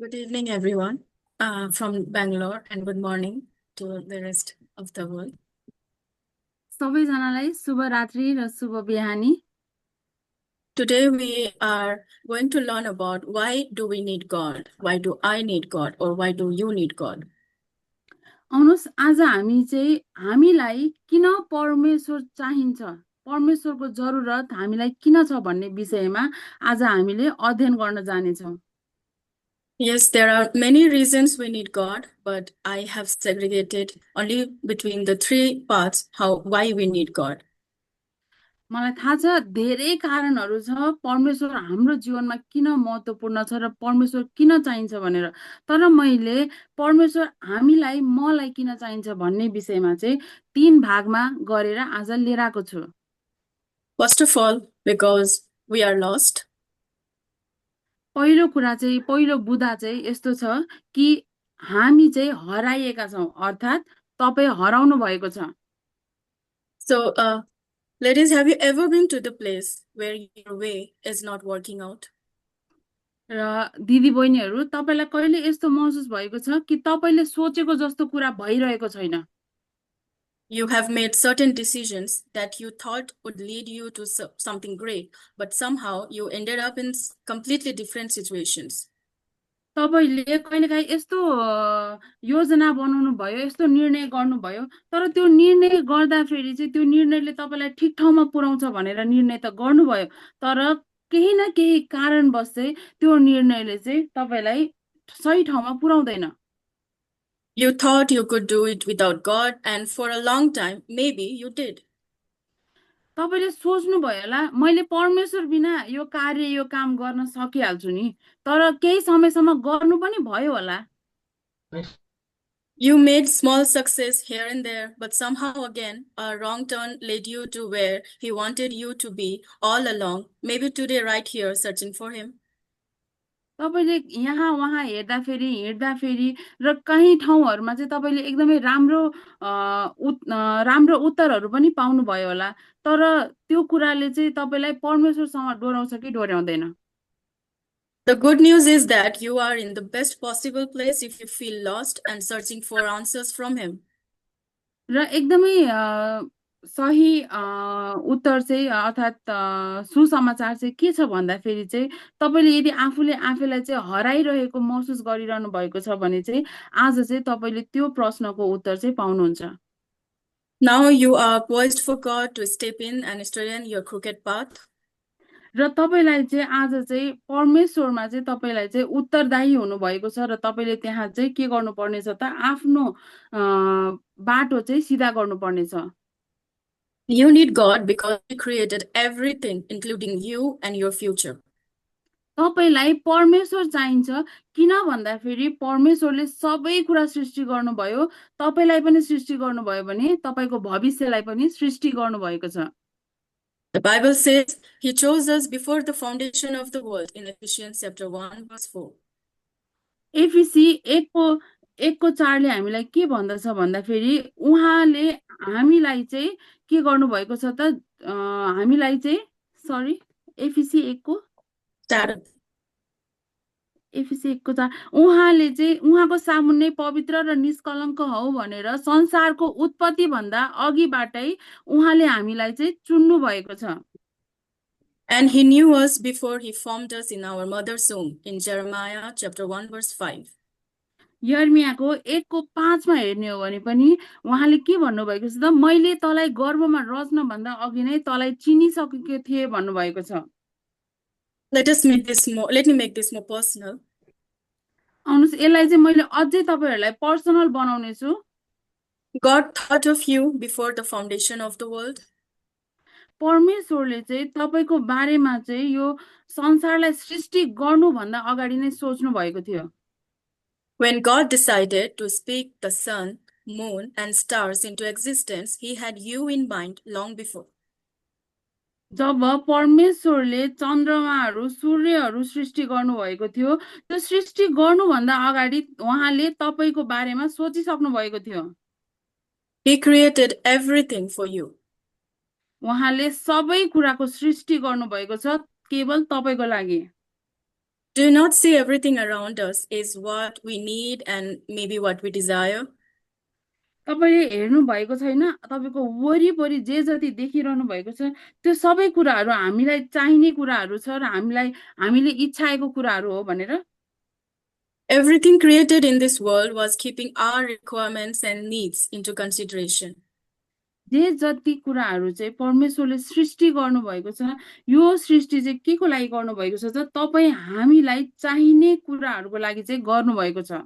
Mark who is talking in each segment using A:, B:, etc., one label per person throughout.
A: Good evening, everyone, from Bangalore, and good morning to the rest of the world.
B: सबैजनालाई शुभ रात्रि र शुभ बिहानी।
A: Today, we are going to learn about why do we need God? Why do I need God? Or why do you need God?
B: आउनुहोस् आज हामी चाहिँ हामीलाई किन परमेश्वर चाहिन्छ, परमेश्वरको जरुरत हामीलाई किन छ भन्ने विषयमा आज हामीले अध्ययन गर्न जानेछौँ।
A: Yes, there are many reasons we need God, but I have segregated only between the three parts why we need God.
B: मलाई थाहा छ धेरै कारणहरू छ परमेश्वर हाम्रो जीवनमा किन महत्त्वपूर्ण छ र परमेश्वर किन चाहिन्छ भनेर, तर मैले परमेश्वर हामीलाई मलाई किन चाहिन्छ भन्ने विषयमा चाहिँ 3 भागमा गरेर आज लिएर आएको छु।
A: First of all, because we are lost.
B: पहिलो कुरा चाहिँ पहिलो बुँदा चाहिँ यस्तो छ कि हामी चाहिँ हराइएका छौँ, अर्थात् तपाईँ हराउनु भएको छ।
A: So, ladies, have you ever been to the place where your way is not working out?
B: र दिदी बहिनीहरू, तपाईँलाई कहिले यस्तो महसुस भएको छ कि तपाईँले सोचेको जस्तो कुरा भइरहेको छैन?
A: You have made certain decisions that you thought would lead you to something great, but somehow you ended up in completely different situations.
B: तपाईँले कहिलेकाहीँ यस्तो योजना बनाउनु भयो, यस्तो निर्णय गर्नुभयो, तर त्यो निर्णय गर्दाखेरि चाहिँ त्यो निर्णयले तपाईँलाई ठिक ठाउँमा पुर्याउँछ भनेर निर्णय त गर्नुभयो, तर केही न केही कारणवश चाहिँ त्यो निर्णयले चाहिँ तपाईँलाई सही ठाउँमा पुर्याउँदैन।
A: You thought you could do it without God, and for a long time, maybe you did.
B: तपाईँले सोच्नुभयो होला मैले परमेश्वर बिना यो कार्य यो काम गर्न सकिहाल्छु नि, तर केही समयसम्म गर्नु पनि भयो होला।
A: You made small success here and there, but somehow again, a wrong turn led you to where He wanted you to be all along, maybe today, right here, searching for Him.
B: तपाईँले यहाँ उहाँ हिँड्दाखेरि र कहीँ ठाउँहरूमा चाहिँ तपाईँले एकदमै राम्रो उत्तरहरू पनि पाउनुभयो होला, तर त्यो कुराले चाहिँ तपाईँलाई परमेश्वरसँग डोर्याउँछ कि डोर्याउँदैन?
A: The good news is that you are in the best possible place if you feel lost and searching for answers from Him.
B: र एकदमै सही उत्तर चाहिँ अर्थात् सुसमाचार चाहिँ के छ भन्दाखेरि चाहिँ तपाईँले यदि आफूले आफैलाई चाहिँ हराइरहेको महसुस गरिरहनु भएको छ भने चाहिँ आज चाहिँ तपाईँले त्यो प्रश्नको उत्तर चाहिँ पाउनुहुन्छ।
A: Now you are poised for God to step in and straighten your crooked path.
B: र तपाईँलाई चाहिँ आज चाहिँ परमेश्वरमा चाहिँ तपाईँलाई चाहिँ उत्तरदायी हुनुभएको छ र तपाईँले त्यहाँ चाहिँ के गर्नुपर्नेछ त आफ्नो बाटो चाहिँ सिधा गर्नुपर्नेछ।
A: You need God because He created everything, including you and your future.
B: तपाईँलाई परमेश्वर चाहिन्छ किन भन्दाखेरि परमेश्वरले सबै कुरा सृष्टि गर्नुभयो, तपाईँलाई पनि सृष्टि गर्नुभयो भने तपाईँको भविष्यलाई पनि सृष्टि गर्नुभएको छ।
A: The Bible says He chose us before the foundation of the world in Ephesians chapter 1 verse 4.
B: एफिसी 1:4ले हामीलाई के भन्दछ भन्दाखेरि उहाँले हामीलाई चाहिँ के गर्नुभएको छ त हामीलाई चाहिँ सरी एफिसी 1:4 उहाँले चाहिँ उहाँको सामुन्ने पवित्र र निष्कलङ्क हौ भनेर संसारको उत्पत्ति भन्दा अघिबाटै उहाँले हामीलाई चाहिँ चुन्नु भएको छ।
A: And He knew us before He formed us in our mother's womb in Jeremiah chapter 1 verse 5.
B: यर्मियाको 1:5मा हेर्ने हो भने पनि उहाँले के भन्नुभएको छ त मैले तँलाई गर्भमा रच्न भन्दा अघि नै तँलाई चिनिसकेको थिएँ भन्नुभएको छ।
A: Let me make this more personal.
B: आउनुहोस् यसलाई चाहिँ मैले अझै तपाईहरुलाई पर्सनल बनाउने छु।
A: God thought of you before the foundation of the world.
B: परमेश्वरले चाहिँ तपाईको बारेमा चाहिँ यो संसारलाई सृष्टि गर्नु भन्दा अगाडि नै सोच्नु भएको थियो।
A: When God decided to speak the sun, moon and stars into existence, He had you in mind long before.
B: जब परमेश्वरले चन्द्रमाहरू सूर्यहरू सृष्टि गर्नु भएको थियो, त्यो सृष्टि गर्नु भन्दा अगाडि उहाँले तपाईको बारेमा सोचिसक्नु भएको थियो।
A: He created everything for you.
B: उहाँले सबै कुराको सृष्टि गर्नु भएको छ केवल तपाईको लागि।
A: Do you not see everything around us is what we need and maybe what we desire?
B: तपाईँले हेर्नु भएको छैन, तपाईँको वरिपरि जे जति देखिरहनु भएको छ त्यो सबै कुराहरू हामीलाई चाहिने कुराहरू छ र हामीले इच्छाएको कुराहरू हो भनेर।
A: Everything created in this world was keeping our requirements and needs into consideration.
B: जे जति कुराहरू चाहिँ परमेश्वरले सृष्टि गर्नुभएको छ, यो सृष्टि चाहिँ के को लागि गर्नुभएको छ त तपाईँ हामीलाई चाहिने कुराहरूको लागि चाहिँ गर्नुभएको छ।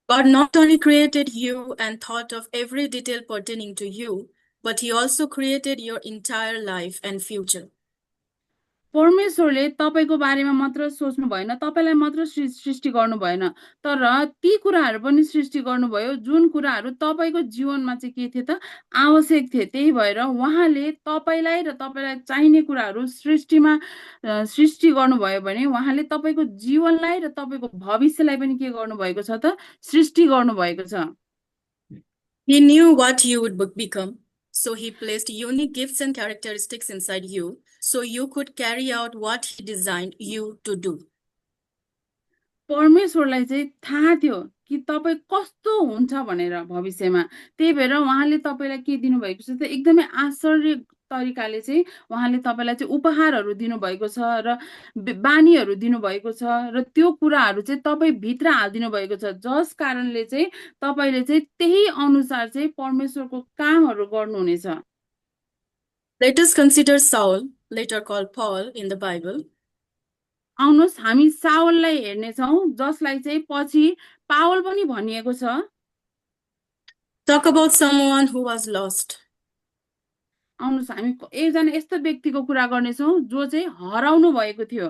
A: God not only created you and thought of every detail pertaining to you, but He also created your entire life and future.
B: परमेश्वरले तपाईँको बारेमा मात्र सोच्नु भएन, तपाईँलाई मात्र सृष्टि गर्नु भएन, तर ती कुराहरू पनि सृष्टि गर्नुभयो जुन कुराहरू तपाईँको जीवनमा चाहिँ के थिए त आवश्यक थिए। त्यही भएर उहाँले तपाईँलाई र तपाईँलाई चाहिने कुराहरू सृष्टि गर्नुभयो भने उहाँले तपाईँको जीवनलाई र तपाईँको भविष्यलाई पनि के गर्नुभएको छ त सृष्टि गर्नुभएको छ।
A: He knew what you would become, so He placed unique gifts and characteristics inside you, so you could carry out what He designed you to do.
B: परमेश्वरलाई चाहिँ थाहा थियो कि तपाईँ कस्तो हुन्छ भनेर भविष्यमा। त्यही भएर उहाँले तपाईँलाई के दिनुभएको छ त एकदमै आश्चर्य तरिकाले चाहिँ उहाँले तपाईँलाई चाहिँ उपहारहरू दिनुभएको छ र बानीहरू दिनुभएको छ र त्यो कुराहरू चाहिँ तपाईँ भित्र हालिदिनु भएको छ, जस कारणले चाहिँ तपाईँले चाहिँ त्यही अनुसार चाहिँ परमेश्वरको कामहरू गर्नुहुनेछ।
A: Let us consider Saul, later called Paul in the Bible.
B: आउनुहोस् हामी साउललाई हेर्नेछौँ, जसलाई चाहिँ पछि पावल पनि भनिएको छ।
A: Talk about someone who was lost.
B: आउनुहोस् हामी एकजना यस्तो व्यक्तिको कुरा गर्नेछौँ जो चाहिँ हराउनु भएको थियो।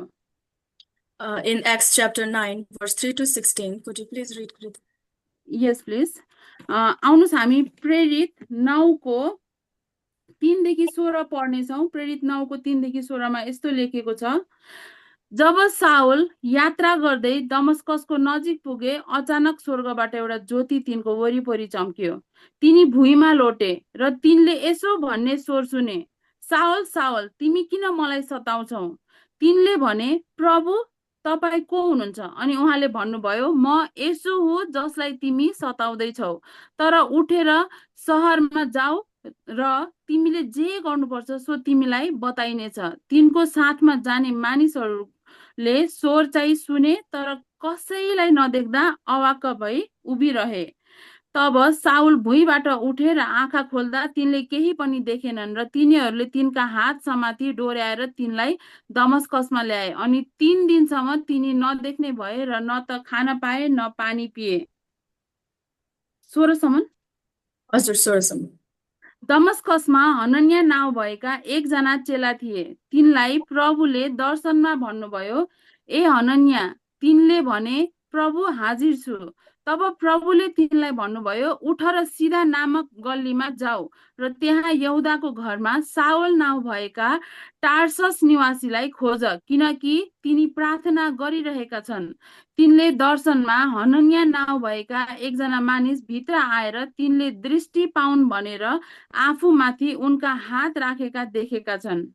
A: In Acts chapter 9, verse 3 to 16, could you please read?
B: Yes, please. आउनुहोस् हामी प्रेरित 9को 3 देखि 16 पढ्नेछौँ। प्रेरित 9को 3 देखि 16 मा यस्तो लेखेको छ, जब साउल यात्रा गर्दै दमस्कसको नजिक पुगे, अचानक स्वर्गबाट एउटा ज्योति तिनको वरिपरि चम्कियो। तिनी भुइँमा लोटे र तिनले यसो भन्ने स्वर सुने, साउल साउल तिमी किन मलाई सताउँछौ? तिनले भने, प्रभु तपाईँ को हुनुहुन्छ? अनि उहाँले भन्नुभयो, म यसो हो जसलाई तिमी सताउँदैछौ। तर उठेर शहरमा जाऊ र तिमीले जे गर्नुपर्छ सो तिमीलाई बताइनेछ। तिनको साथमा जाने मानिसहरूले स्वर चाहिँ सुने, तर कसैलाई नदेख्दा अवाक्क भई उभिरहे। तब साउल भुइँबाट उठेर आँखा खोल्दा तिनले केही पनि देखेनन् र तिनीहरूले तिनका हात समाती डोर्याएर तिनलाई दमस्कसमा ल्याए। अनि 3 दिनसम्म तिनी नदेख्ने भए र न त खाना पाए न पानी पिए। 16सम्म।
A: हजुर 16सम्म।
B: दमस्कसमा हनन्या नाउँ भएका एकजना चेला थिए। तिनलाई प्रभुले दर्शनमा भन्नुभयो, ए हनन्या। तिनले भने, प्रभु हाजिर छु। तब प्रभुले तिनलाई भन्नुभयो, उठ र सिधा नामक गल्लीमा जाऊ र त्यहाँ यहुदाको घरमा साउल नाउँ भएका टार्सस निवासीलाई खोज, किनकि तिनी प्रार्थना गरिरहेका छन्। तिनले दर्शनमा हनन्या नाउँ भएका एकजना मानिस भित्र आएर तिनले दृष्टि पाउन् भनेर आफूमाथि उनका हात राखेका देखेका छन्।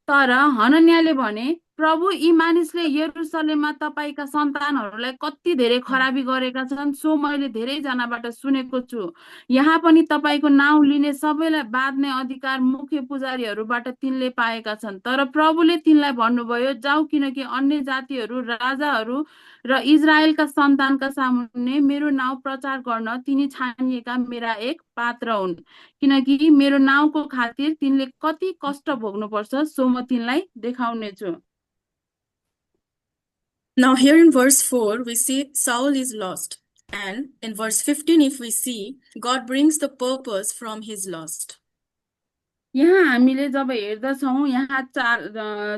B: तर हनन्याले भने, प्रभु यी मानिसले यरुशलेममा तपाईका सन्तानहरूलाई कति धेरै खराबी गरेका छन् सो मैले धेरैजनाबाट सुनेको छु। यहाँ पनि तपाईको नाउँ लिने सबैलाई बाध्ने अधिकार मुख्य पुजारीहरूबाट तिनले पाएका छन्। तर प्रभुले तिनलाई भन्नुभयो, जाऊ, किनकि अन्य जातिहरू, राजाहरू र इजरायलका सन्तानका सामुन्ने मेरो नाउँ प्रचार गर्न तिनी छानिएका मेरा एक पात्र हुन्। किनकि मेरो नाउँको खातिर तिनले कति कष्ट भोग्नुपर्छ सो म तिनलाई देखाउनेछु।
A: Now here in verse 4 we see Saul is lost, and in verse 15 if we see God brings the purpose from his lost.
B: यहाँ हामीले जब हेर्दछौँ यहाँ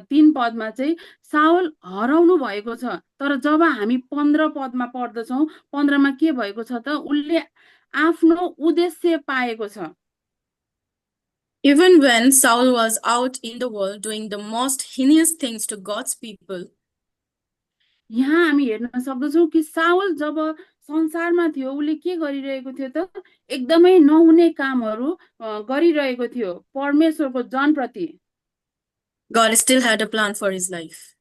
B: 3 पदमा चाहिँ साउल हराउनु भएको छ, तर जब हामी 15 पदमा पढ्दछौँ 15 मा के भएको छ त उनले आफ्नो उद्देश्य पाएको छ।
A: Even when Saul was out in the world doing the most heinous things to God's people,
B: यहाँ हामी हेर्न सक्दछौँ कि साउल जब संसारमा थियो उले के गरिरहेको थियो त एकदमै नहुने कामहरू गरिरहेको थियो परमेश्वरको जनप्रति।
A: God still had a plan for his life.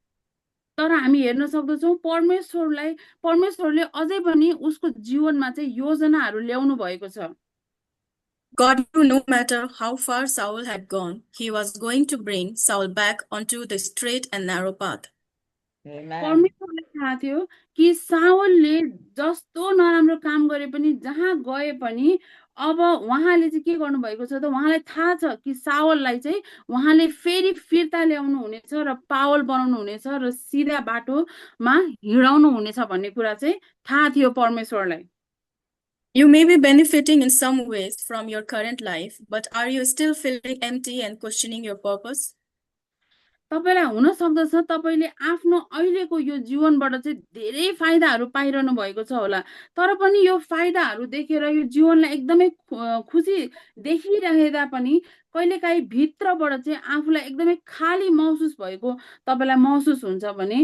B: तर हामी हेर्न सक्दछौँ परमेश्वरले अझै पनि उसको जीवनमा चाहिँ योजनाहरू ल्याउनु भएको छ।
A: God knew no matter how far Saul had gone, he was going to bring Saul back onto the straight and narrow path.
C: Amen.
B: परमेश्वरलाई थाहा थियो कि सावलले जस्तो नराम्रो काम गरे पनि जहाँ गए पनि अब उहाँले चाहिँ के गर्नुभएको छ त उहाँलाई थाहा छ कि सावललाई चाहिँ उहाँले फेरि फिर्ता ल्याउनु हुनेछ र पावल बनाउनु हुनेछ र सिधा बाटोमा हिँडाउनु हुनेछ भन्ने कुरा चाहिँ थाहा थियो परमेश्वरलाई।
A: You may be benefiting in some ways from your current life, but are you still feeling empty and questioning your purpose?
B: तपाईँलाई हुन सक्दछ तपाईँले आफ्नो अहिलेको यो जीवनबाट चाहिँ धेरै फाइदाहरू पाइरहनु भएको छ होला, तर पनि यो फाइदाहरू देखेर यो जीवनलाई एकदमै खुसी देखिरहेदा पनि कहिलेकाहीँ भित्रबाट चाहिँ आफूलाई एकदमै खाली महसुस भएको तपाईँलाई महसुस हुन्छ भने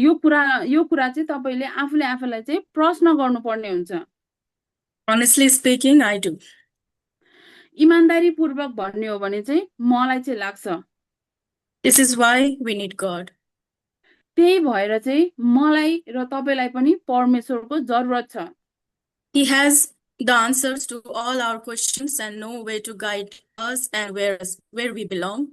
B: यो कुरा चाहिँ तपाईँले आफूले आफूलाई चाहिँ प्रश्न गर्नुपर्ने हुन्छ।
A: Honestly speaking, I do.
B: इमान्दारीपूर्वक भन्ने हो भने चाहिँ मलाई चाहिँ लाग्छ।
A: This is why we need God.
B: त्यही भएर चाहिँ मलाई र तपाईँलाई पनि परमेश्वरको जरुरत छ।
A: He has the answers to all our questions and know where to guide us and where we belong.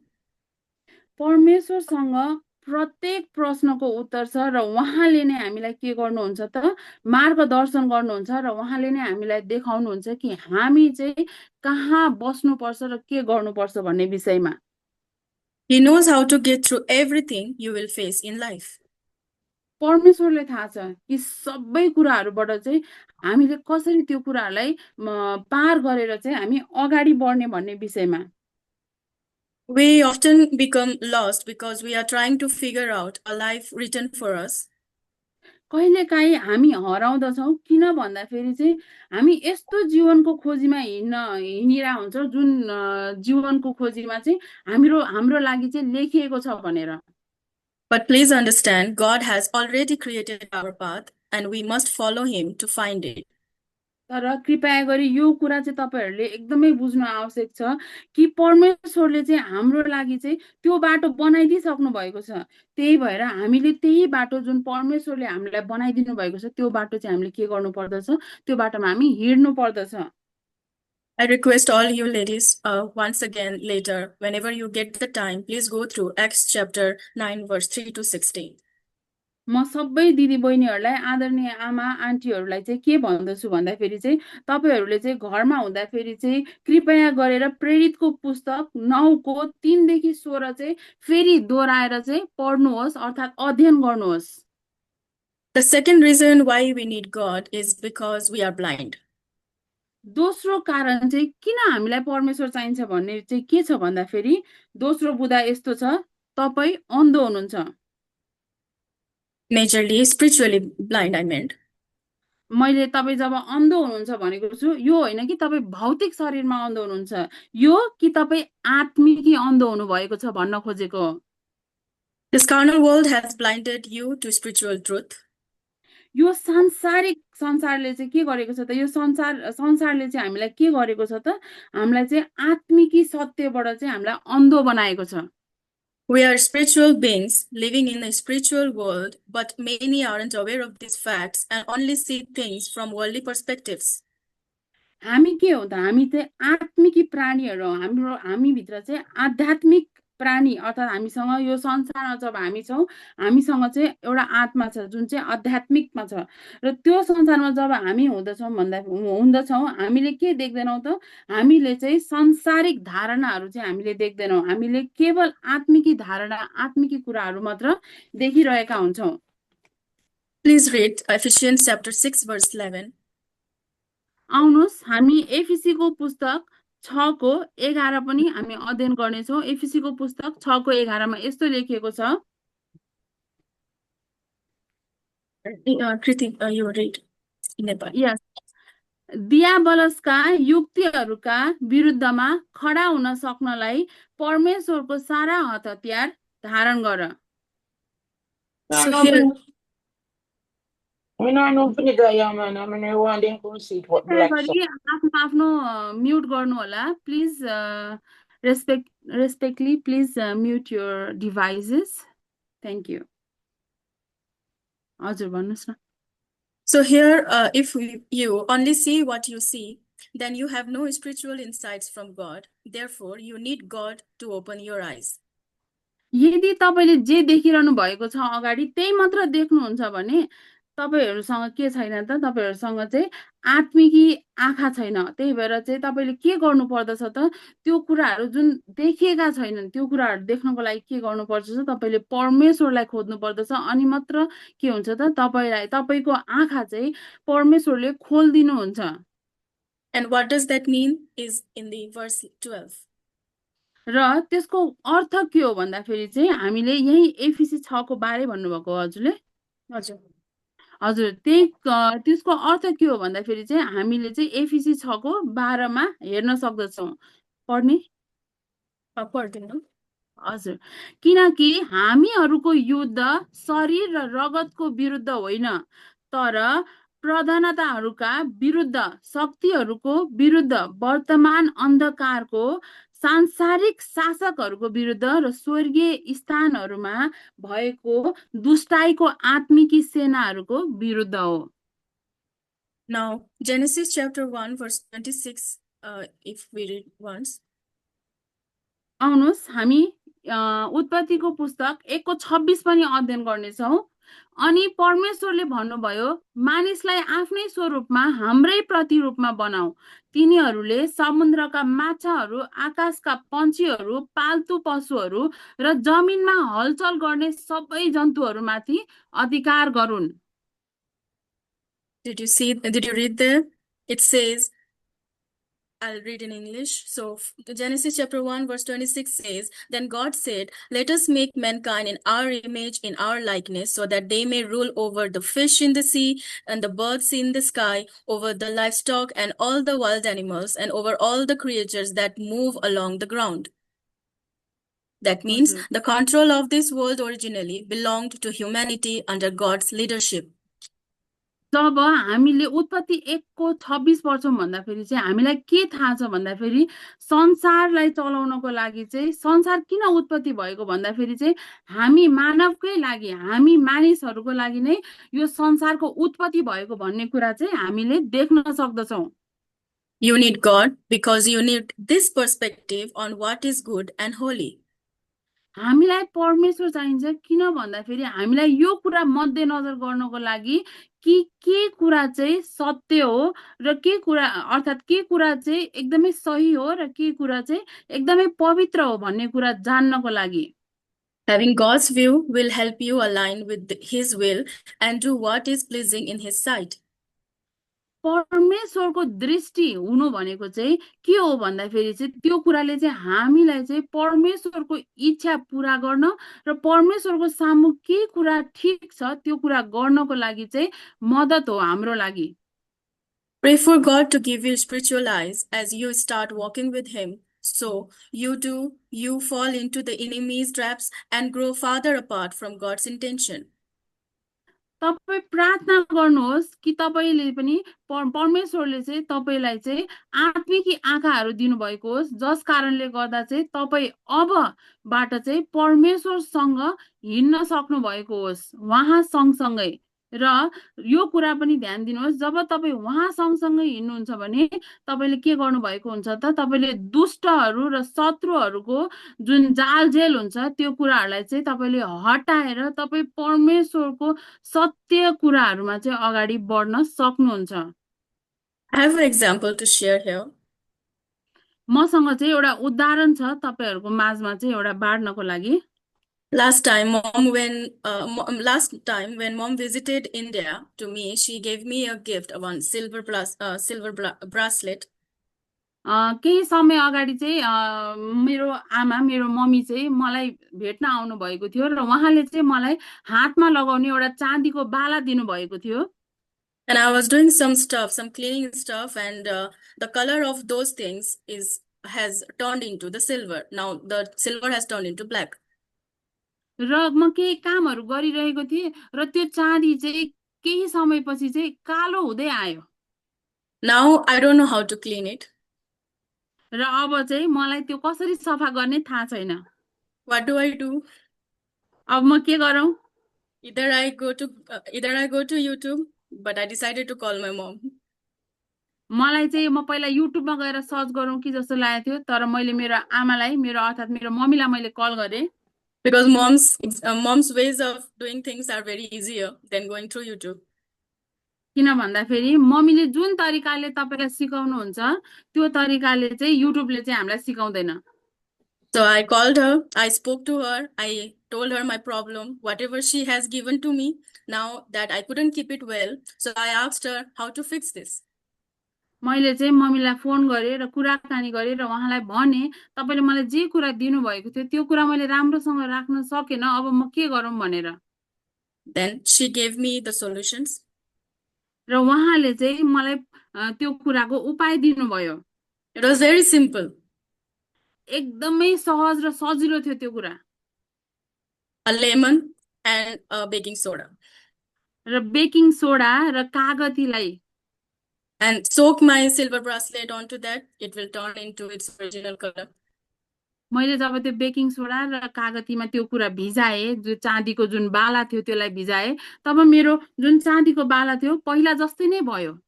B: परमेश्वरसँग प्रत्येक प्रश्नको उत्तर छ र उहाँले नै हामीलाई के गर्नुहुन्छ त मार्गदर्शन गर्नुहुन्छ र उहाँले नै हामीलाई देखाउनुहुन्छ कि हामी चाहिँ कहाँ बस्नुपर्छ र के गर्नुपर्छ भन्ने विषयमा।
A: He knows how to get through everything you will face in life.
B: परमेश्वरले थाहा छ कि सबै कुराहरूबाट चाहिँ हामीले कसरी त्यो कुराहरूलाई पार गरेर चाहिँ हामी अगाडि बढ्ने भन्ने विषयमा।
A: We often become lost because we are trying to figure out a life written for us.
B: कहिलेकाहीँ हामी हराउँदछौँ किन भन्दाखेरि चाहिँ हामी यस्तो जीवनको खोजीमा हिँडिरहेको हुन्छौँ जुन जीवनको खोजीमा चाहिँ हाम्रो लागि चाहिँ लेखिएको छ भनेर।
A: But please understand, God has already created our path and we must follow him to find it.
B: तर कृपया गरी यो कुरा चाहिँ तपाईहरूले एकदमै बुझ्नु आवश्यक छ कि परमेश्वरले चाहिँ हाम्रो लागि चाहिँ त्यो बाटो बनाइदिइसक्नु भएको छ। त्यही भएर हामीले त्यही बाटो जुन परमेश्वरले हामीलाई बनाइदिनु भएको छ त्यो बाटो चाहिँ हामीले के गर्नु पर्दछ, त्यो बाटोमा हामी हिँड्नु पर्दछ।
A: I request all you ladies, once again later, whenever you get the time, please go through Acts chapter 9, verse 3 to 16.
B: म सबै दिदी बहिनीहरूलाई आदरणीय आमा आन्टीहरूलाई चाहिँ के भन्दछु भन्दाखेरि चाहिँ तपाईँहरूले चाहिँ घरमा हुँदाखेरि चाहिँ कृपया गरेर प्रेरितको पुस्तक 9को 3 देखि 16 चाहिँ फेरि दोहोऱ्याएर चाहिँ पढ्नुहोस् अर्थात् अध्ययन गर्नुहोस्।
A: The second reason why we need God is because we are blind.
B: दोस्रो कारण चाहिँ किन हामीलाई परमेश्वर चाहिन्छ भन्ने चाहिँ के छ भन्दाखेरि दोस्रो बुदा यस्तो छ, तपाईँ अन्धो हुनुहुन्छ।
A: Majorly spiritually blind, I meant.
B: मैले तपाईँ जब अन्धो हुनुहुन्छ भनेको छु यो होइन कि तपाईँ भौतिक शरीरमा अन्धो हुनुहुन्छ, यो कि तपाईँ आत्मिकी अन्धो हुनु भएको छ भन्न खोजेको।
A: This carnal world has blinded you to spiritual truth.
B: यो सांसारिक संसारले चाहिँ के गरेको छ त यो संसारले चाहिँ हामीलाई के गरेको छ त हामीलाई चाहिँ आत्मिकी सत्यबाट चाहिँ हामीलाई अन्धो बनाएको छ।
A: We are spiritual beings living in a spiritual world, but many aren't aware of these facts and only see things from worldly perspectives.
B: हामी के हो त हामी चाहिँ आत्मिकी प्राणीहरू हौ। हामीभित्र चाहिँ आध्यात्मिक प्राणी अर्थात् हामीसँग यो संसारमा जब हामी छौँ हामीसँग चाहिँ एउटा आत्मा छ जुन चाहिँ आध्यात्मिकमा छ र त्यो संसारमा जब हामी हुँदछौँ हामीले के देख्दैनौँ त हामीले चाहिँ सांसारिक धारणाहरू चाहिँ हामीले देख्दैनौँ, हामीले केवल आत्मिकी धारणा आत्मिकी कुराहरू मात्र देखिरहेका हुन्छौँ।
A: Please read Ephesians chapter 6 verse 11.
B: आउनुहोस् हामी एफिसीको पुस्तक 6को 11 पनि हामी अध्ययन गर्नेछौँ। एफिसीको पुस्तक 6को 11 मा यस्तो लेखिएको छ,
A: Kriti, you read in Nepal.
B: यस दियाबलसका युक्तिहरूका विरुद्धमा खडा हुन सक्नलाई परमेश्वरको सारा हतियार धारण गर।
A: So here,
B: आफ्नो म्युट गर्नु होला please. Respectively please mute your devices. Thank you. हजुर भन्नुहोस् न।
A: So here, if you only see what you see, then you have no spiritual insights from God. Therefore, you need God to open your eyes.
B: यदि तपाईँले जे देखिरहनु भएको छ अगाडि त्यही मात्र देख्नुहुन्छ भने तपाईँहरूसँग के छैन त, तपाईँहरूसँग चाहिँ आत्मिकी आँखा छैन। त्यही भएर चाहिँ तपाईँले के गर्नु पर्दछ त, त्यो कुराहरू जुन देखिएका छैनन् त्यो कुराहरू देख्नको लागि के गर्नु पर्दछ, तपाईँले परमेश्वरलाई खोज्नु पर्दछ। अनि मात्र के हुन्छ त, तपाईँलाई तपाईँको आँखा चाहिँ परमेश्वरले खोलिदिनुहुन्छ।
A: And what does that mean is in the verse 12.
B: र त्यसको अर्थ के हो भन्दाखेरि चाहिँ हामीले यही एफिसी 6 को 12 भन्नुभएको हो हजुरले।
A: हजुर।
B: हजुर त्यही त्यसको अर्थ के हो भन्दाखेरि चाहिँ हामीले चाहिँ एफिसी 6 को 12 मा हेर्न सक्दछौँ। पढ्ने
A: पढ्दिनु।
B: हजुर, किनकि हामीहरूको युद्ध शरीर र रगतको विरुद्ध होइन, तर प्रधानताहरूका विरुद्ध, शक्तिहरूको विरुद्ध, वर्तमान अन्धकारको सांसारिक शासकहरूको विरुद्ध र स्वर्गीय स्थानहरूमा भएको दुष्टाइको आत्मिकी सेनाहरूको विरुद्ध हो।
A: Now, Genesis chapter 1 verse 26, if we read once.
B: आउनुहोस् हामी उत्पत्तिको पुस्तक 1 को 26 पनि अध्ययन गर्नेछौँ। अनि परमेश्वरले भन्नुभयो, मानिसलाई आफ्नै स्वरूपमा हाम्रै प्रतिरूपमा बनाऊ। तिनीहरूले समुद्रका माछाहरू, आकाशका पन्छीहरू, पाल्तु पशुहरू र जमिनमा हलचल गर्ने सबै जन्तुहरूमाथि अधिकार गरून्।
A: Did you read there? It says, I'll read in English. So Genesis chapter 1 verse 26 says, Then God said, Let us make mankind in our image, in our likeness, so that they may rule over the fish in the sea and the birds in the sky, over the livestock and all the wild animals, and over all the creatures that move along the ground. That means the control of this world originally belonged to humanity under God's leadership.
B: जब हामीले उत्पत्ति 1 को 26 पढ्छौँ भन्दाखेरि चाहिँ हामीलाई के थाहा छ भन्दाखेरि संसारलाई चलाउनको लागि चाहिँ संसार किन उत्पत्ति भएको भन्दाखेरि चाहिँ हामी मानवकै लागि, हामी मानिसहरूको लागि नै यो संसारको उत्पत्ति भएको भन्ने कुरा चाहिँ हामीले देख्न सक्दछौँ।
A: You need God because you need this perspective on what is good and holy.
B: हामीलाई परमेश्वर चाहिन्छ किन भन्दाखेरि हामीलाई यो कुरा मध्यनजर गर्नको लागि कि के कुरा चाहिँ सत्य हो र के कुरा अर्थात् के कुरा चाहिँ एकदमै सही हो र के कुरा चाहिँ एकदमै पवित्र हो भन्ने कुरा जान्नको लागि।
A: Having God's view will help you align with His will and do what is pleasing in His sight.
B: परमेश्वरको दृष्टि हुनु भनेको चाहिँ के हो भन्दाखेरि चाहिँ त्यो कुराले चाहिँ हामीलाई चाहिँ परमेश्वरको इच्छा पूरा गर्न र परमेश्वरको सामु के कुरा ठिक छ त्यो कुरा गर्नको लागि चाहिँ मद्दत हो हाम्रो लागि।
A: Pray for God to give you spiritual eyes as you start walking with Him, so you fall into the enemy's traps and grow farther apart from God's intention.
B: तपाई प्रार्थना गर्नुहोस् कि तपाईले पनि परमेश्वरले चाहिँ तपाईलाई चाहिँ आत्मिकी आँखाहरू दिनुभएको होस्, जस कारणले गर्दा चाहिँ तपाई अबबाट चाहिँ परमेश्वरसँग हिँड्न सक्नु भएको होस्, उहाँ सँगसँगै। र यो कुरा पनि ध्यान दिनुहोस्, जब तपाई उहाँ सँगसँगै हिँड्नुहुन्छ भने तपाईले के गर्नु भएको हुन्छ त, तपाईले दुष्टहरू र शत्रुहरूको जुन जालझेल हुन्छ त्यो कुराहरूलाई चाहिँ तपाईले हटाएर तपाई परमेश्वरको सत्य कुराहरूमा चाहिँ अगाडि बढ्न सक्नुहुन्छ।
A: I have an example to share here.
B: मसँग चाहिँ एउटा उदाहरण छ तपाईहरुको माझमा चाहिँ एउटा बाँड्नको लागि।
A: Last time when mom visited India to me, she gave me a gift, one silver bracelet.
B: केही समय अगाडि चाहिँ मेरो आमा, मेरो मम्मी चाहिँ मलाई भेट्न आउनु भएको थियो र उहाँले चाहिँ मलाई हातमा लगाउने एउटा चाँदीको बाला दिनु भएको थियो।
A: And I was doing some cleaning stuff, and the color of those things has turned into the silver. Now the silver has turned into black.
B: र म केही कामहरू गरिरहेको थिएँ र त्यो चाँदी चाहिँ केही समयपछि चाहिँ कालो हुँदै आयो।
A: Now I don't know how to clean it.
B: र अब चाहिँ मलाई त्यो कसरी सफा गर्ने थाहा छैन।
A: What do I do?
B: अब म के गरौँ?
A: Either I go to YouTube, but I decided to call my mom.
B: मलाई चाहिँ म पहिला युट्युबमा गएर सर्च गरौँ कि जस्तो लागेको थियो, तर मैले मेरो आमालाई, मेरो अर्थात् मेरो मम्मीलाई मैले कल गरेँ
A: Because mom's ways of doing things are very easier than going through YouTube.
B: किन भन्दाखेरि मम्मीले जुन तरिकाले तपाईँलाई सिकाउनुहुन्छ त्यो तरिकाले चाहिँ युट्युबले चाहिँ हामीलाई सिकाउँदैन।
A: So I called her, I spoke to her, I told her my problem, whatever she has given to me, now that I couldn't keep it well. So I asked her how to fix this.
B: मैले चाहिँ मम्मीलाई phone गरेँ र कुराकानी गरेँ र उहाँलाई भने तपाईँले मलाई जे कुरा दिनुभएको थियो त्यो कुरा मैले राम्रोसँग राख्न सकेन, अब म के गरौँ भनेर।
A: Then she gave me the solutions.
B: र उहाँले चाहिँ मलाई त्यो कुराको उपाय दिनुभयो।
A: It was very simple.
B: एकदमै सहज र सजिलो थियो त्यो कुरा।
A: A lemon and a baking soda.
B: र बेकिङ सोडा र कागतीलाई
A: And soak my silver bracelet onto that. It will turn into its original color.
B: मैले जब त्यो बेकिङ सोडा र कागतीमा त्यो कुरा भिजाएँ, जो चाँदीको जुन बाला थियो त्यसलाई भिजाएँ, तब मेरो जुन चाँदीको बाला थियो पहिला जस्तै नै भयो।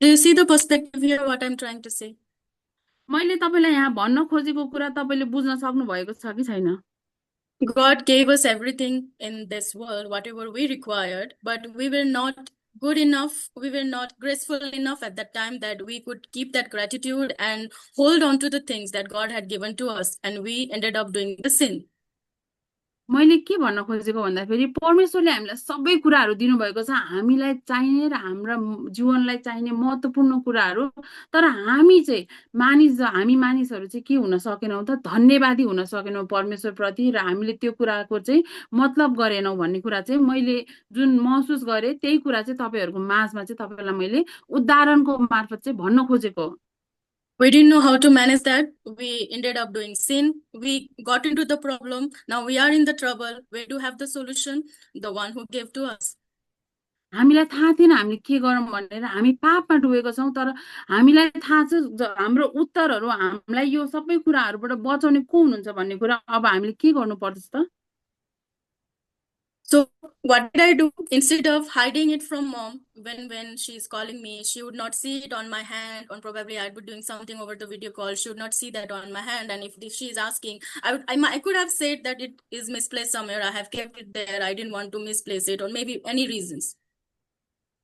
A: Do you see the perspective here, what I'm trying to say?
B: मैले तपाईँलाई यहाँ भन्न खोजेको कुरा तपाईँले बुझ्न सक्नु भएको छ कि छैन?
A: God gave us everything in this world, whatever we required, but we were not good enough, we were not graceful enough at that time that we could keep that gratitude and hold on to the things that God had given to us, and we ended up doing the sin.
B: मैले के भन्न खोजेको भन्दाखेरि परमेश्वरले हामीलाई सबै कुराहरू दिनुभएको छ, हामीलाई चाहिने र हाम्रा जीवनलाई चाहिने महत्त्वपूर्ण कुराहरू, तर हामी चाहिँ हामी मानिसहरू चाहिँ के हुन सकेनौँ त, धन्यवादी हुन सकेनौँ परमेश्वरप्रति, र हामीले त्यो कुराको चाहिँ मतलब गरेनौँ भन्ने कुरा चाहिँ मैले जुन महसुस गरेँ त्यही कुरा चाहिँ तपाईँहरूको माझमा चाहिँ तपाईँलाई मैले उदाहरणको मार्फत चाहिँ भन्न खोजेको हो।
A: We didn't know how to manage that. We ended up doing sin. We got into the problem. Now we are in the trouble. We do have the solution, the one who gave to us.
B: हामीलाई थाहा थिएन हामीले के गरौँ भनेर, हामी पापमा डुबेको छौँ, तर हामीलाई थाहा छ हाम्रो उत्तरहरू, हामीलाई यो सबै कुराहरूबाट बचाउने को हुनुहुन्छ भन्ने कुरा अब हामीले के गर्नु पर्दछ त?
A: So what did I do? Instead of hiding it from mom, when she's calling me, she would not see it on my hand, or probably I'd be doing something over the video call. She would not see that on my hand. And if she is asking, I could have said that it is misplaced somewhere. I have kept it there. I didn't want to misplace it, or maybe any reasons.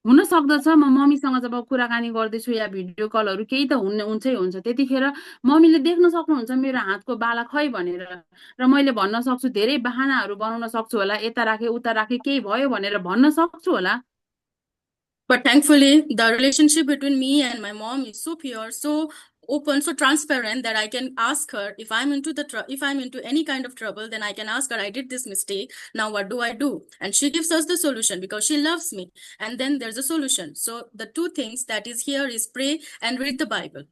B: हुन सक्दछ म मम्मीसँग जब कुराकानी गर्दैछु या video कलहरू केही त हुन्छै हुन्छ, त्यतिखेर मम्मीले देख्न सक्नुहुन्छ मेरो हातको बाला खै भनेर, र मैले भन्न सक्छु, धेरै बहानाहरू बनाउन सक्छु होला, यता राखे उता राखे केही भयो भनेर भन्न सक्छु होला।
A: But thankfully, the relationship between me and my mom is so pure, so open, so transparent that I can ask her if I'm into any kind of trouble, then I can ask her, I did this mistake. Now what do I do? And she gives us the solution because she loves me. And then there's a solution. So the two things that is here is pray and read the Bible.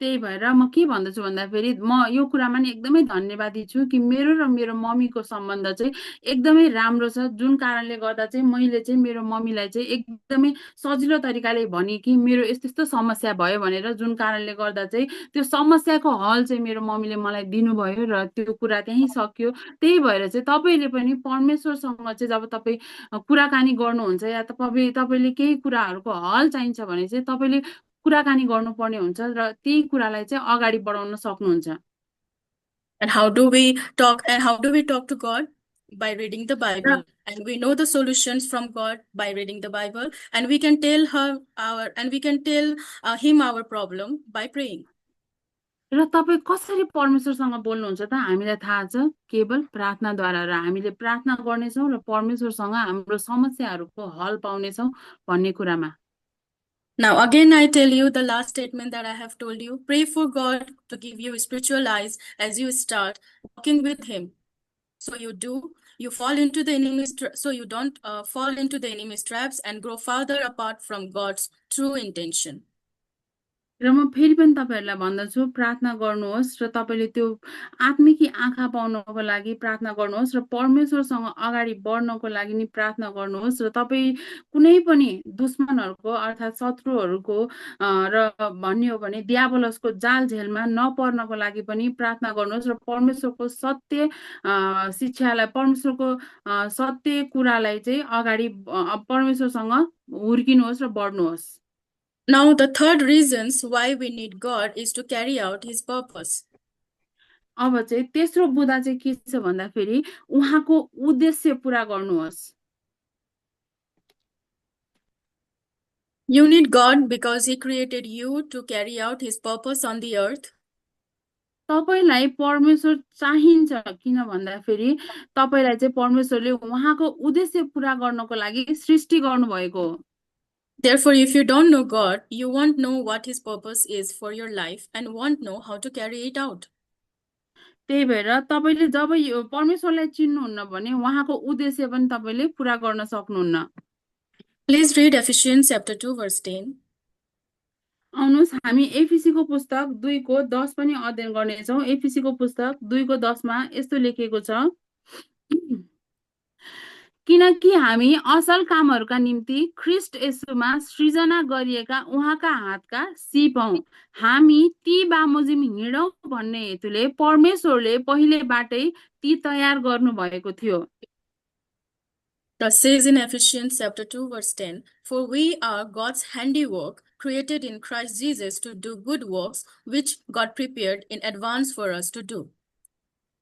B: त्यही भएर म के भन्दछु भन्दाखेरि म यो कुरामा नि एकदमै धन्यवादी छु कि मेरो र मेरो मम्मीको सम्बन्ध चाहिँ एकदमै राम्रो छ, जुन कारणले गर्दा चाहिँ मैले चाहिँ मेरो मम्मीलाई चाहिँ एकदमै सजिलो तरिकाले भने कि मेरो यस्तो यस्तो समस्या भयो भनेर, जुन कारणले गर्दा चाहिँ त्यो समस्याको हल चाहिँ मेरो मम्मीले मलाई दिनुभयो र त्यो कुरा त्यहीँ सक्यो। त्यही भएर चाहिँ तपाईँले पनि परमेश्वरसँग चाहिँ जब तपाईँ कुराकानी गर्नुहुन्छ या तपाईँले केही कुराहरूको हल चाहिन्छ भने चाहिँ तपाईँले कुराकानी गर्नुपर्ने हुन्छ र त्यही कुरालाई चाहिँ अगाडि बढाउन सक्नुहुन्छ।
A: And how do we talk to God? By reading the Bible. And we know the solutions from God by reading the Bible. And we can tell him our problem by praying.
B: र तपाईँ कसरी परमेश्वरसँग बोल्नुहुन्छ त? हामीलाई थाहा छ, केवल प्रार्थनाद्वारा, र हामीले प्रार्थना गर्नेछौँ र परमेश्वरसँग हाम्रो समस्याहरूको हल पाउनेछौँ भन्ने कुरामा।
A: Now again I tell you the last statement that I have told you. Pray for God to give you spiritual eyes as you start walking with him. So you fall into the enemy's so you don't fall into the enemy's traps and grow farther apart from God's true intention.
B: र म फेरि पनि तपाईँहरूलाई भन्दछु, प्रार्थना गर्नुहोस् र तपाईँले त्यो आत्मिकी आँखा पाउनको लागि प्रार्थना गर्नुहोस् र परमेश्वरसँग अगाडि बढ्नको लागि नि प्रार्थना गर्नुहोस् र तपाईँ कुनै पनि दुश्मनहरूको अर्थात् शत्रुहरूको र भन्ने हो भने दियावलसको जाल झेलमा नपर्नको लागि पनि प्रार्थना गर्नुहोस् र परमेश्वरको सत्य शिक्षालाई, परमेश्वरको सत्य कुरालाई चाहिँ अगाडि परमेश्वरसँग हुर्किनुहोस् र बढ्नुहोस्।
A: Now, the third reasons why we need God is to carry out His purpose.
B: अब चाहिँ तेस्रो बुँदा चाहिँ के छ भन्दाखेरि उहाँको उद्देश्य पूरा गर्नुहोस्।
A: You need God because He created you to carry out His purpose on the earth.
B: तपाईलाई परमेश्वर चाहिन्छ किन भन्दाखेरि तपाईलाई चाहिँ परमेश्वरले उहाँको उद्देश्य पूरा गर्नको लागि सृष्टि गर्नुभएको हो।
A: Therefore, if you don't know God, you won't know what His purpose is for your life and won't know how to carry it out.
B: त्यही भएर तपाईले जब यो परमेश्वरलाई चिन्नुहुन्न भने उहाँको उद्देश्य पनि तपाईले पूरा गर्न सक्नुहुन्न।
A: Please read Ephesians chapter 2 verse 10.
B: आउनुहोस् हामी एफिसीको पुस्तक 2 को 10 पनि अध्ययन गर्नेछौँ। एफिसीको पुस्तक 2 को 10 मा यस्तो लेखेको छ, किनकि हामी असल कामहरूका निम्ति ख्रीष्ट येशूमा सृजना गरिएका उहाँका हातका सिप हौं। हामी ती बमोजिम हिँडौं भन्ने हेतुले परमेश्वरले पहिलेबाटै ती तयार गर्नुभएको थियो।
A: Thus says in Ephesians chapter 2 verse 10, for we are God's handiwork, created in Christ Jesus to do good works, which God prepared in advance for us to do.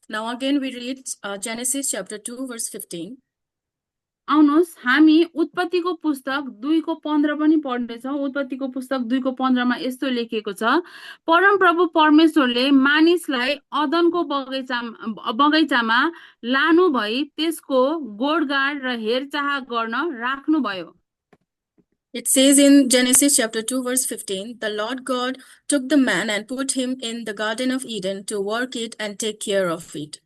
A: Now again we read Genesis chapter 2 verse 15.
B: आउनुहोस् हामी उत्पत्तिको पुस्तक 2 को 15 पनि पढ्नेछौँ। उत्पत्तिको पुस्तक 2 को 15 मा यस्तो लेखेको छ, परमप्रभु परमेश्वरले मानिसलाई अदनको बगैँचामा लानु भई त्यसको गोडगाड र हेरचाह गर्न राख्नुभयो।
A: It says in Genesis chapter 2 verse 15, the Lord God took the man and put him in the Garden of Eden to work it and take care of it.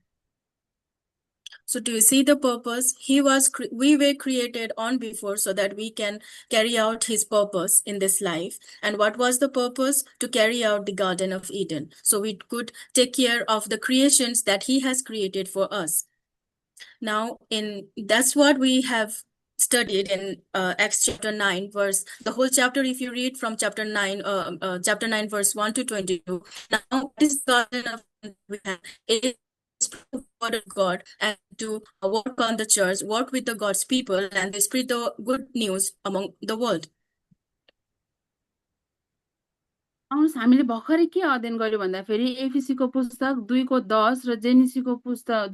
A: So do you see the purpose? We were created on before so that we can carry out His purpose in this life. And what was the purpose? To carry out the Garden of Eden. So we could take care of the creations that He has created for us. Now, that's what we have studied in Acts chapter 9 verse, the whole chapter, if you read from chapter 9 verse 1 to 22. Now, this Garden of Eden we have is the word of God and to work on the church, work with the God's people, and they spread the good news among the world.
B: आउनुहोस् हामीले भर्खरै के अध्ययन गर्यो भन्दाखेरि एफिसीको पुस्तक 2 को 10 र जेनेसीको पुस्तक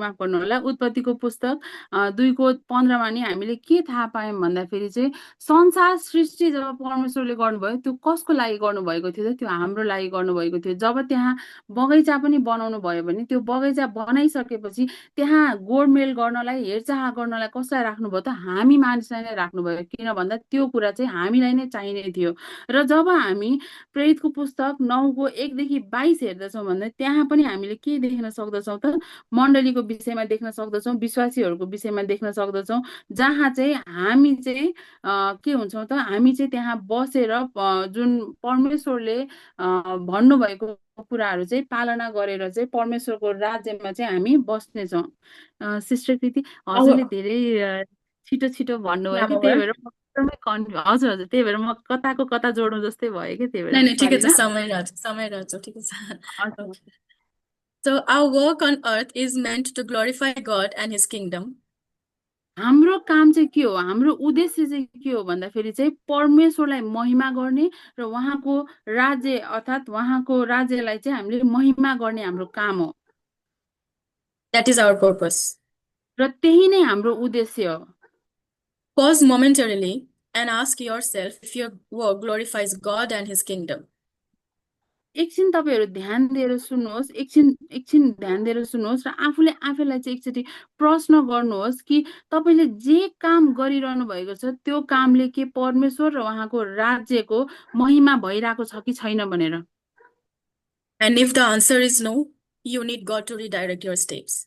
B: माफ गर्नु होला, उत्पत्तिको पुस्तक 2 को 15 मा नि हामीले के थाहा पायौं भन्दाखेरि चाहिँ संसार सृष्टि जब परमेश्वरले गर्नुभयो त्यो कसको लागि गर्नुभएको थियो त? त्यो हाम्रो लागि गर्नुभएको थियो। जब त्यहाँ बगैँचा पनि बनाउनु भयो भने त्यो बगैँचा बनाइसकेपछि त्यहाँ गोडमेल गर्नलाई, हेरचाह गर्नलाई कसलाई राख्नुभयो त? हामी मानिसलाई नै राख्नुभयो। किन भन्दा त्यो कुरा चाहिँ हामीलाई नै चाहिने थियो। र जब हामी प्रेरितको पुस्तक 9 को 1 देखि 22 हेर्दछौँ भन्दा त्यहाँ पनि हामीले के देख्न सक्दछौँ त? मण्डलीको विषयमा देख्न सक्दछौँ, विश्वासीहरूको विषयमा देख्न सक्दछौँ, जहाँ चाहिँ हामी चाहिँ के हुन्छौँ त? हामी चाहिँ त्यहाँ बसेर जुन परमेश्वरले भन्नुभएको कुराहरू चाहिँ पालना गरेर चाहिँ परमेश्वरको राज्यमा चाहिँ हामी बस्नेछौँ। सिस्टर कृति, हजुरले धेरै छिटो छिटो भन्नुभयो कि त्यही भएर हजुर हजुर त्यही भएर म कताको कता जोड्नु जस्तै भयो कि त्यही भएर
A: नहीं ठीक है, समय रहन्छ ठीक है। Okay. So our work on earth is meant to glorify God and His kingdom.
B: हाम्रो काम चाहिँ के हो? हाम्रो उद्देश्य चाहिँ के हो भन्दाखेरि चाहिँ परमेश्वरलाई महिमा गर्ने र उहाँको राज्य अर्थात् उहाँको राज्यलाई चाहिँ हामीले महिमा गर्ने हाम्रो काम हो।
A: That is our purpose.
B: र त्यही नै हाम्रो उद्देश्य हो।
A: Pause momentarily and ask yourself if your work glorifies God and His kingdom.
B: एकछिन तपाईहरु ध्यान दिएर सुन्नुहोस्, एकछिन ध्यान दिएर सुन्नुहोस् र आफूले आफैलाई चाहिँ एकचोटि प्रश्न गर्नुहोस् कि तपाईले जे काम गरिरहनु भएको छ त्यो कामले के परमेश्वर र उहाँको राज्यको महिमा भइराको छ कि छैन भनेर।
A: And if the answer is no, you need God to redirect your steps.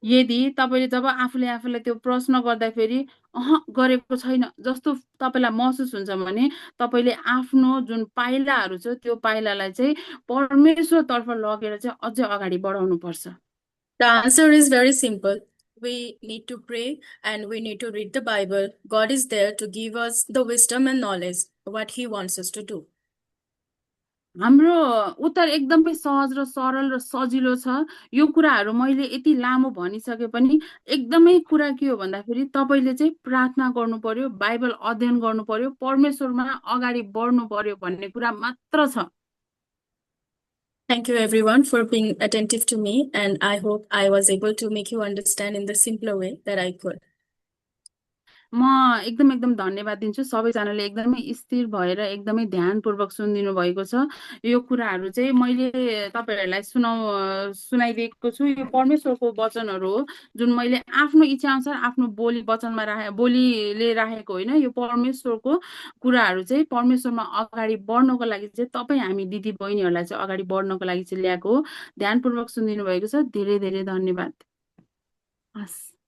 B: यदि तपाईँले जब आफूले आफूलाई त्यो प्रश्न गर्दाखेरि गरेको छैन जस्तो तपाईँलाई महसुस हुन्छ भने तपाईँले आफ्नो जुन पाइलाहरू छ त्यो पाइलालाई चाहिँ परमेश्वरतर्फ लगेर चाहिँ अझै अगाडि बढाउनु पर्छ।
A: The answer is very simple. We need to pray and we need to read the Bible. God is there to give us the wisdom and knowledge, what He wants us to do.
B: हाम्रो उत्तर एकदमै सहज र सरल र सजिलो छ। यो कुराहरू मैले यति लामो भनिसके पनि एकदमै कुरा के हो भन्दाखेरि तपाईँले चाहिँ प्रार्थना गर्नु पर्यो, बाइबल अध्ययन गर्नु पर्यो, परमेश्वरमा अगाडि बढ्नु पर्यो भन्ने कुरा मात्र छ।
A: Thank you everyone for being attentive to me, and I hope I was able to make you understand in the simpler way that I could.
B: म एकदम एकदम धन्यवाद दिन्छु सबैजनाले एकदमै स्थिर भएर एकदमै ध्यानपूर्वक सुनिदिनु भएको छ। यो कुराहरू चाहिँ मैले तपाईँहरूलाई सुनाइदिएको छु। यो परमेश्वरको वचनहरू हो जुन मैले आफ्नो इच्छा अनुसार आफ्नो बोलीले राखेको होइन। यो परमेश्वरको कुराहरू चाहिँ परमेश्वरमा अगाडि बढ्नको लागि चाहिँ तपाईँ हामी दिदी बहिनीहरूलाई चाहिँ अगाडि बढ्नको लागि चाहिँ ल्याएको हो। ध्यानपूर्वक सुनिदिनु भएको छ। धेरै धेरै धन्यवाद। हस्।